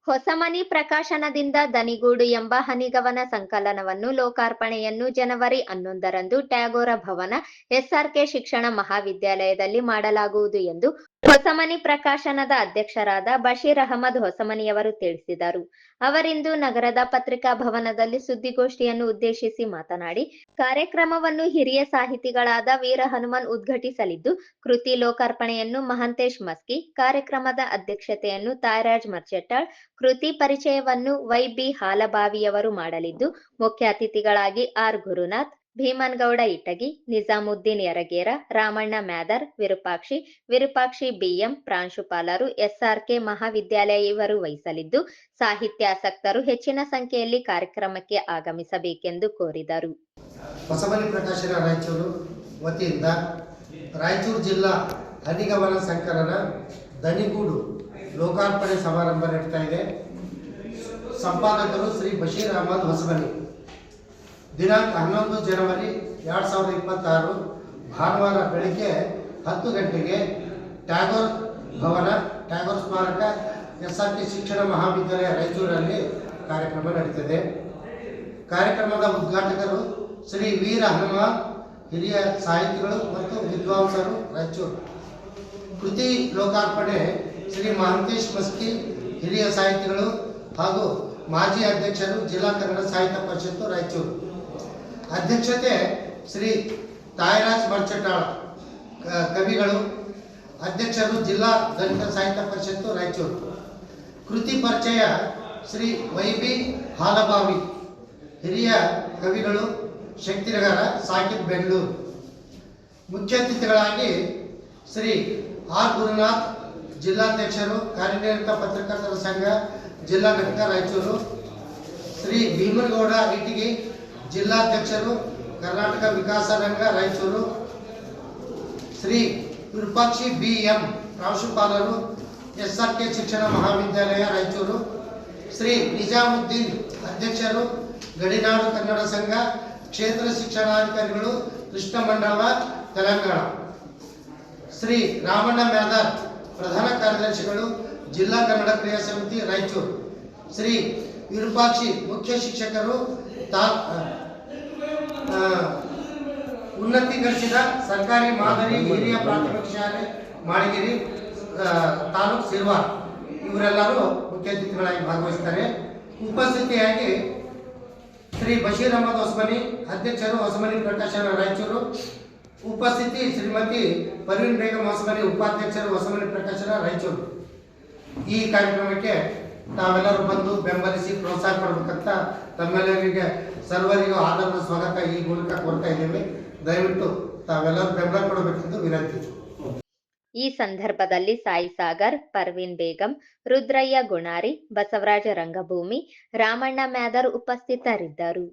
ಹೊಸಮನಿ ಪ್ರಕಾಶನದಿಂದ ದನಿಗೂಡು ಎಂಬ ಹನಿಗವನ ಸಂಕಲನವನ್ನು ಲೋಕಾರ್ಪಣೆಯನ್ನು ಜನವರಿ 11ರಂದು ಟ್ಯಾಗೋರ ಭವನ ಎಸ್ಆರ್ಕೆ ಶಿಕ್ಷಣ ಮಹಾವಿದ್ಯಾಲಯದಲ್ಲಿ ಮಾಡಲಾಗುವುದು ಎಂದು ಹೊಸಮನಿ ಪ್ರಕಾಶನದ ಅಧ್ಯಕ್ಷರಾದ ಬಶೀರ್ ಅಹಮದ್ ಹೊಸಮನಿಯವರು ತಿಳಿಸಿದರು. ಅವರಿಂದು ನಗರದ ಪತ್ರಿಕಾ ಭವನದಲ್ಲಿ ಸುದ್ದಿಗೋಷ್ಠಿಯನ್ನು ಉದ್ದೇಶಿಸಿ ಮಾತನಾಡಿ, ಕಾರ್ಯಕ್ರಮವನ್ನು ಹಿರಿಯ ಸಾಹಿತಿಗಳಾದ ವೀರ ಹನುಮನ್ ಉದ್ಘಾಟಿಸಲಿದ್ದು, ಕೃತಿ ಲೋಕಾರ್ಪಣೆಯನ್ನು ಮಹಂತೇಶ್ ಮಸ್ಕಿ, ಕಾರ್ಯಕ್ರಮದ ಅಧ್ಯಕ್ಷತೆಯನ್ನು ತಾಯರಾಜ್ ಮರ್ಚೆಟ್ಟಾಳ್, ಕೃತಿ ಪರಿಚಯವನ್ನು ವೈ.ಬಿ. ಹಾಲಬಾವಿಯವರು ಮಾಡಲಿದ್ದು, ಮುಖ್ಯ ಅತಿಥಿಗಳಾಗಿ ಆರ್. ಗುರುನಾಥ್, ಭೀಮನಗೌಡ ಇಟಗಿ, ನಿಜಾಮುದ್ದೀನ್ ಯರಗೇರ, ರಾಮಣ್ಣ ಮ್ಯಾದರ್, ವಿರೂಪಾಕ್ಷಿ ಬಿಎಂ ಪ್ರಾಂಶುಪಾಲರು ಎಸ್ಆರ್ಕೆ ಮಹಾವಿದ್ಯಾಲಯ ಇವರು ವಹಿಸಲಿದ್ದು, ಸಾಹಿತ್ಯಾಸಕ್ತರು ಹೆಚ್ಚಿನ ಸಂಖ್ಯೆಯಲ್ಲಿ ಕಾರ್ಯಕ್ರಮಕ್ಕೆ ಆಗಮಿಸಬೇಕೆಂದು ಕೋರಿದರು. ಹೊಸಮನಿ ಪ್ರಕಾಶನ ರಾಯಚೂರು ವತಿಯಿಂದ ರಾಯಚೂರು ಜಿಲ್ಲಾ ಹನಿಗವನ ಸಂಕಲನ ದನಿಗೂಡು ಲೋಕಾರ್ಪಣೆ ಸಮಾರಂಭ ನಡೀತಾ ಇದೆ. ಸಂಪಾದಕರು ಶ್ರೀ ಬಶೀರ್ ಅಹಮದ್ ಹೊಸಮನಿ. ದಿನಾಂಕ 11 ಜನವರಿ 2026 ಭಾನುವಾರ ಬೆಳಗ್ಗೆ 10 ಗಂಟೆಗೆ ಟ್ಯಾಗೋರ್ ಭವನ, ಟ್ಯಾಗೋರ್ ಸ್ಮಾರಕ, ಎಸ್ಆರ್ಕೆ ಶಿಕ್ಷಣ ಮಹಾವಿದ್ಯಾಲಯ ರಾಯಚೂರಲ್ಲಿ ಕಾರ್ಯಕ್ರಮ ನಡೀತದೆ. ಕಾರ್ಯಕ್ರಮದ ಉದ್ಘಾಟಕರು ಶ್ರೀ ವೀರ ಹನುಮಾನ್, ಹಿರಿಯ ಸಾಹಿತಿಗಳು ಮತ್ತು ವಿದ್ವಾಂಸರು ರಾಯಚೂರು. ಕೃತಿ ಲೋಕಾರ್ಪಣೆ ಶ್ರೀ ಮಹಂತೇಶ್ ಮಸ್ಕಿ, ಹಿರಿಯ ಸಾಹಿತಿಗಳು ಹಾಗೂ ಮಾಜಿ ಅಧ್ಯಕ್ಷರು ಜಿಲ್ಲಾ ಕನ್ನಡ ಸಾಹಿತ್ಯ ಪರಿಷತ್ತು ರಾಯಚೂರು. ಅಧ್ಯಕ್ಷತೆ ಶ್ರೀ ತಾಯರಾಜ್ ಮರ್ಚೆಟ್ಟಾಳ್, ಕವಿಗಳು. ಅಧ್ಯಕ್ಷರು ಜಿಲ್ಲಾ ದಲಿತ ಸಾಹಿತ್ಯ ಪರಿಷತ್ತು ರಾಯಚೂರು. ಕೃತಿ ಪರಿಚಯ ಶ್ರೀ ವೈ.ಬಿ. ಹಾಲಬಾವಿ, ಹಿರಿಯ ಕವಿಗಳು, ಶಕ್ತಿನಗರ, ಸಾಕಿಬ್ ಬೆಂಗಳೂರು. ಮುಖ್ಯ ಅತಿಥಿಗಳಾಗಿ ಶ್ರೀ ಆರ್. ಗುರುನಾಥ್, ಜಿಲ್ಲಾಧ್ಯಕ್ಷರು, ಕಾರ್ಯನಿರತ ಪತ್ರಕರ್ತರ ಸಂಘ ಜಿಲ್ಲಾ ಘಟಕ ರಾಯಚೂರು. ಶ್ರೀ ಭೀಮನಗೌಡ ಇಟಗಿ, ಜಿಲ್ಲಾಧ್ಯಕ್ಷರು, ಕರ್ನಾಟಕ ವಿಕಾಸ ರಂಗ ರಾಯಚೂರು. ಶ್ರೀ ವಿರೂಪಾಕ್ಷಿ ಬಿಎಂ ಪ್ರಾಂಶುಪಾಲರು, ಎಸ್ಆರ್ಕೆ ಶಿಕ್ಷಣ ಮಹಾವಿದ್ಯಾಲಯ ರಾಯಚೂರು. ಶ್ರೀ ನಿಜಾಮುದ್ದೀನ್, ಅಧ್ಯಕ್ಷರು, ಗಡಿನಾಡು ಕನ್ನಡ ಸಂಘ, ಕ್ಷೇತ್ರ ಶಿಕ್ಷಣಾಧಿಕಾರಿಗಳು, ಕೃಷ್ಣ ಮಂಡಲ, ತೆಲಂಗಾಣ. ಶ್ರೀ ರಾಮಣ್ಣ ಮ್ಯಾದರ್, ಪ್ರಧಾನ ಕಾರ್ಯದರ್ಶಿಗಳು, ಜಿಲ್ಲಾ ಕನ್ನಡ ಕ್ರಿಯಾ ಸಮಿತಿ ರಾಯಚೂರು. ಶ್ರೀ ವಿರೂಪಾಕ್ಷಿ, ಮುಖ್ಯ ಶಿಕ್ಷಕರು, ಉನ್ನತೀಕರಿಸಿದ ಸರ್ಕಾರಿ ಮಾದರಿ ಹಿರಿಯ ಪ್ರಾಥಮಿಕ ಶಾಲೆ ಮಾಡಿಗಿರಿ, ತಾಲೂಕು ಸಿರ್ವಾರ್. ಇವರೆಲ್ಲರೂ ಮುಖ್ಯ ಅತಿಥಿಗಳಾಗಿ ಭಾಗವಹಿಸ್ತಾರೆ. ಉಪಸ್ಥಿತಿಯಾಗಿ ಶ್ರೀ ಬಶೀರ್ ಅಹಮದ್ ಹೊಸಮನಿ, ಅಧ್ಯಕ್ಷರು, ಹೊಸಮನಿ ಪ್ರಕಾಶನ ರಾಯಚೂರು. ಉಪಸ್ಥಿತಿ ಶ್ರೀಮತಿ ಪರ್ವೀನ್ ಬೇಗಂ ಹೊಸಮನಿ, ಉಪಾಧ್ಯಕ್ಷರು, ಹೊಸಮನಿ ಪ್ರಕಾಶನ ರಾಯಚೂರು. ಈ ಕಾರ್ಯಕ್ರಮಕ್ಕೆ ತಾವೆಲ್ಲರೂ ಬಂದು ಬೆಂಬಲಿಸಿ ಪ್ರೋತ್ಸಾಹ ಕೊಡಬೇಕಂತ ತಮ್ಮೆಲ್ಲರಿಗೆ ಸರ್ವರಿಗೂ ಆಧಾರದ ಸ್ವಾಗತ ಈ ಮೂಲಕ ಕೋರ್ತಾ ಇದ್ದೇವೆ. ದಯವಿಟ್ಟು ತಾವೆಲ್ಲರೂ ಬೆಂಬಲ ಕೊಡಬೇಕೆಂದು ವಿನಂತಿ. ಈ ಸಂದರ್ಭದಲ್ಲಿ ಸಾಯಿ ಸಾಗರ್, ಪರ್ವೀನ್ ಬೇಗಂ, ರುದ್ರಯ್ಯ ಗುಣಾರಿ, ಬಸವರಾಜ ರಂಗಭೂಮಿ, ರಾಮಣ್ಣ ಮ್ಯಾದರ್ ಉಪಸ್ಥಿತರಿದ್ದರು.